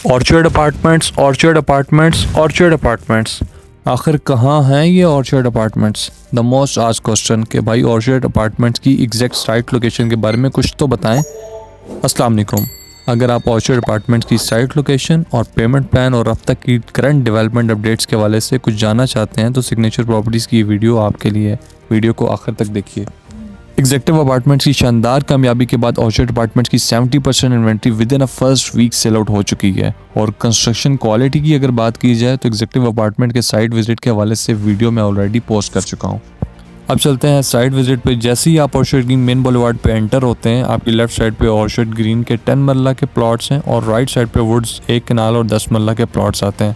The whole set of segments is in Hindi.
Orchard apartments, orchard apartments, orchard apartments. आखिर कहाँ हैं ये orchard apartments? The most asked question कि भाई ऑर्चर्ड अपार्टमेंट्स की एग्जैक्ट साइट लोकेशन के बारे में कुछ तो बताएं। अस्सलाम वालेकुम। अगर आप ऑर्चर्ड अपार्टमेंट्स की साइट लोकेशन और पेमेंट प्लान और अब तक की करंट डेवलपमेंट अपडेट्स के हवाले से कुछ जानना चाहते हैं तो सिग्नेचर प्रॉपर्टीज़ की वीडियो आपके लिए है। वीडियो को आखिर तक देखिए। एग्जेक्टिव अपार्टमेंट्स की शानदार कामयाबी के बाद ऑर्चर्ड अपार्टमेंट्स की 70% inventory within a first week sale out हो चुकी है। और कंस्ट्रक्शन क्वालिटी की अगर बात की जाए तो एग्जेक्टिव अपार्टमेंट के साइट विजिट के हवाले से वीडियो मैं ऑलरेडी पोस्ट कर चुका हूँ। अब चलते हैं साइट विजिट पे। जैसे ही आप ऑर्चर्ड ग्रीन मेन बुलेवार्ड पे एंटर होते हैं, आपकी लेफ्ट साइड पे ऑर्चर्ड ग्रीन के 10 मरला के प्लॉट्स हैं और राइट साइड पे वुड्स 1 कनाल और 10 मरला के प्लॉट्स आते हैं।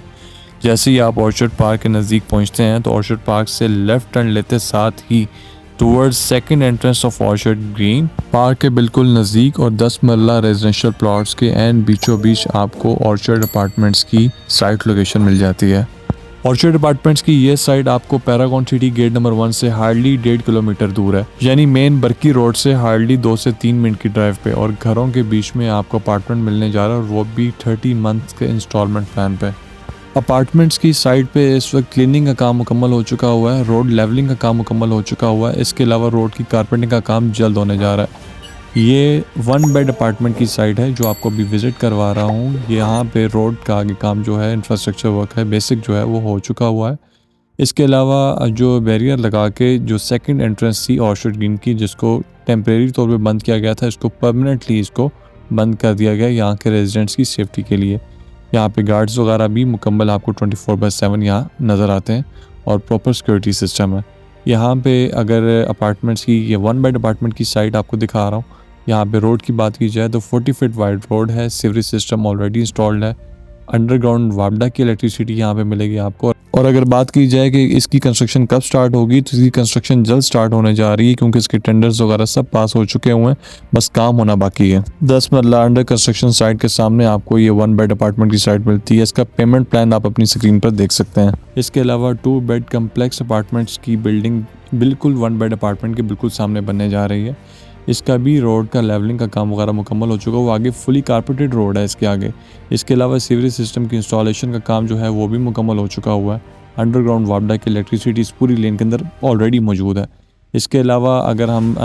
जैसे ही आप ऑर्चर्ड पार्क के नज़दीक पहुँचते हैं तो ऑर्चर्ड पार्क से लेफ्ट टर्न लेते साथ ही towards second entrance of Orchard Green Park के बिल्कुल नज़दीक और 10 मरला रेजिडेंशियल प्लॉट्स के एंड बीचों बीच आपको ऑर्चर्ड अपार्टमेंट्स की साइट लोकेशन मिल जाती है। ऑर्चर्ड अपार्टमेंट्स की ये साइड आपको पैरागॉन सिटी गेट नंबर 1 से हार्डली 1.5 किलोमीटर दूर है, यानी मेन बरकी रोड से हार्डली 2 से 3 मिनट की ड्राइव पे। और घरों के बीच में आपको अपार्टमेंट मिलने जा रहा है और वो भी 30 मंथ के इंस्टॉलमेंट प्लान पे। अपार्टमेंट्स की साइड पे इस वक्त क्लीनिंग का काम मुकम्मल हो चुका हुआ है, रोड लेवलिंग का काम मुकम्मल हो चुका हुआ है। इसके अलावा रोड की कारपेंटिंग का काम जल्द होने जा रहा है। ये 1 बेड अपार्टमेंट की साइट है जो आपको अभी विज़िट करवा रहा हूँ। यहाँ पे रोड का आगे काम जो है, इंफ्रास्ट्रक्चर वर्क है, बेसिक जो है वो हो चुका हुआ है। इसके अलावा जो बैरियर लगा के जो सेकंड एंट्रेंस थी ऑर्चर्ड ग्रीन की, जिसको टेम्परेरी तौर पे बंद किया गया था, इसको परमानेंटली इसको बंद कर दिया गया यहाँ के रेजिडेंट्स की सेफ्टी के लिए। यहाँ पे गार्ड्स वगैरह भी मुकम्मल आपको 24/7 यहाँ नज़र आते हैं और प्रॉपर सिक्योरिटी सिस्टम है। यहाँ पे अगर अपार्टमेंट्स की ये 1 बेड अपार्टमेंट की साइट आपको दिखा रहा हूँ। यहाँ पे रोड की बात की जाए तो 40 फीट वाइड रोड है, सीवरेज सिस्टम ऑलरेडी इंस्टॉल्ड है, अंडरग्राउंड वापडा की इलेक्ट्रिसिटी यहाँ पे मिलेगी आपको। और अगर बात की जाए कि इसकी कंस्ट्रक्शन कब स्टार्ट होगी तो इसकी कंस्ट्रक्शन जल्द स्टार्ट होने जा रही है, क्योंकि इसके टेंडर्स वगैरह सब पास हो चुके हुए हैं, बस काम होना बाकी है। 10 मरला अंडर कंस्ट्रक्शन साइट के सामने आपको ये 1 बेड अपार्टमेंट की साइट मिलती है। इसका पेमेंट प्लान आप अपनी स्क्रीन पर देख सकते हैं। इसके अलावा 2 बेड कम्प्लेक्स अपार्टमेंट्स की बिल्डिंग बिल्कुल 1 बेड अपार्टमेंट के बिल्कुल सामने बनने जा रही है। इसका भी रोड का लेवलिंग का काम वगैरह मुकम्मल हो चुका है, वो आगे फुली कारपेटेड रोड है इसके आगे। इसके अलावा सीवरेज सिस्टम की इंस्टॉलेशन का काम जो है वो भी मुकम्मल हो चुका हुआ है। अंडरग्राउंड वापडा की इलेक्ट्रिसिटी इस पूरी लेन के अंदर ऑलरेडी मौजूद है। इसके अलावा अगर हम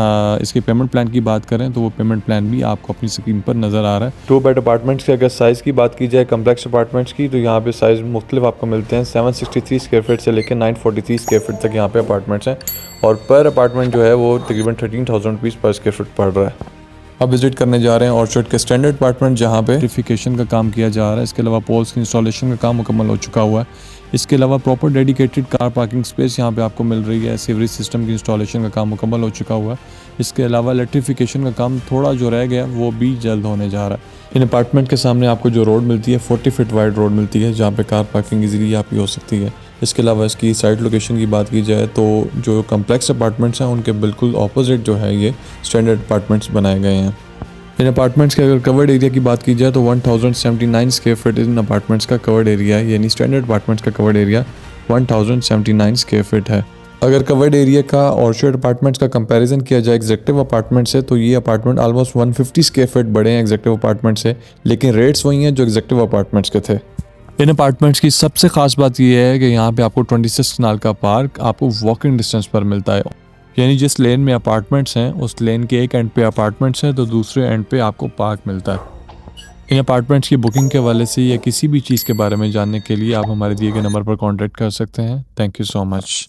इसके पेमेंट प्लान की बात करें तो वो पेमेंट प्लान भी आपको अपनी स्क्रीन पर नज़र आ रहा है। 2 बेड अपार्टमेंट्स की अगर साइज़ की बात की जाए कम्प्लेक्स अपार्टमेंट्स की, तो यहाँ पे साइज़ मुख्तलिफ आपको मिलते हैं। 763 स्क्वायर फीट से लेकर 943 स्क्वायर फीट तक यहाँ पे अपार्टमेंट्स हैं और पर अपार्टमेंट जो है वो तकरीबन 13,000 रुपीज़ पर स्क्वायर फीट पड़ रहा है। अब विजिट करने जा रहे हैं ऑर्चर्ड के स्टैंडर्ड अपार्टमेंट, जहाँ पे इलेक्ट्रिफिकेशन का काम किया जा रहा है। इसके अलावा पोल्स की इंस्टॉलेशन का काम मुकम्मल हो चुका हुआ है। इसके अलावा proper dedicated car parking space यहाँ पे आपको मिल रही है। सीवरेज सिस्टम की इंस्टॉलेशन का काम मुकम्मल हो चुका हुआ है। इसके अलावा इलेक्ट्रिफिकेशन का काम थोड़ा जो रह गया वो भी जल्द होने जा रहा है। इन अपार्टमेंट के सामने आपको जो रोड मिलती है 40 फीट वाइड रोड मिलती है, जहाँ पे कार पार्किंग इजीली आपकी हो सकती है। इसके अलावा इसकी साइट लोकेशन की बात की जाए तो जो कम्प्लेक्स अपार्टमेंट्स हैं उनके बिल्कुल ऑपोजिट जो है ये स्टैंडर्ड अपार्टमेंट्स बनाए गए हैं। इन अपार्टमेंट्स के अगर कवर्ड एरिया की बात की जाए तो 1079 स्क्वायर फीट इन अपार्टमेंट्स का कवर्ड एरिया है, यानी स्टैंडर्ड अपार्टमेंट्स का कवर्ड एरिया 1079 स्क्वायर फीट है। अगर कवर्ड एरिया का ऑर्चर्ड अपार्टमेंट्स का कंपैरिजन किया जाए एग्जेक्टिव अपार्टमेंट से तो ये अपार्टमेंट ऑलमोस्ट 150 स्क्वायर फीट बड़े हैं एग्जेक्टिव अपार्टमेंट से, लेकिन रेट्स वही हैं जो एग्जेक्टिव अपार्टमेंट्स के थे। इन अपार्टमेंट्स की सबसे खास बात यह है कि यहाँ पे आपको 26 कनाल का पार्क आपको वॉकिंग डिस्टेंस पर मिलता है, यानी जिस लेन में अपार्टमेंट्स हैं उस लेन के एक एंड पे अपार्टमेंट्स हैं तो दूसरे एंड पे आपको पार्क मिलता है। इन अपार्टमेंट्स की बुकिंग के हवाले से या किसी भी चीज़ के बारे में जानने के लिए आप हमारे दिए गए नंबर पर कांटेक्ट कर सकते हैं। Thank you so much.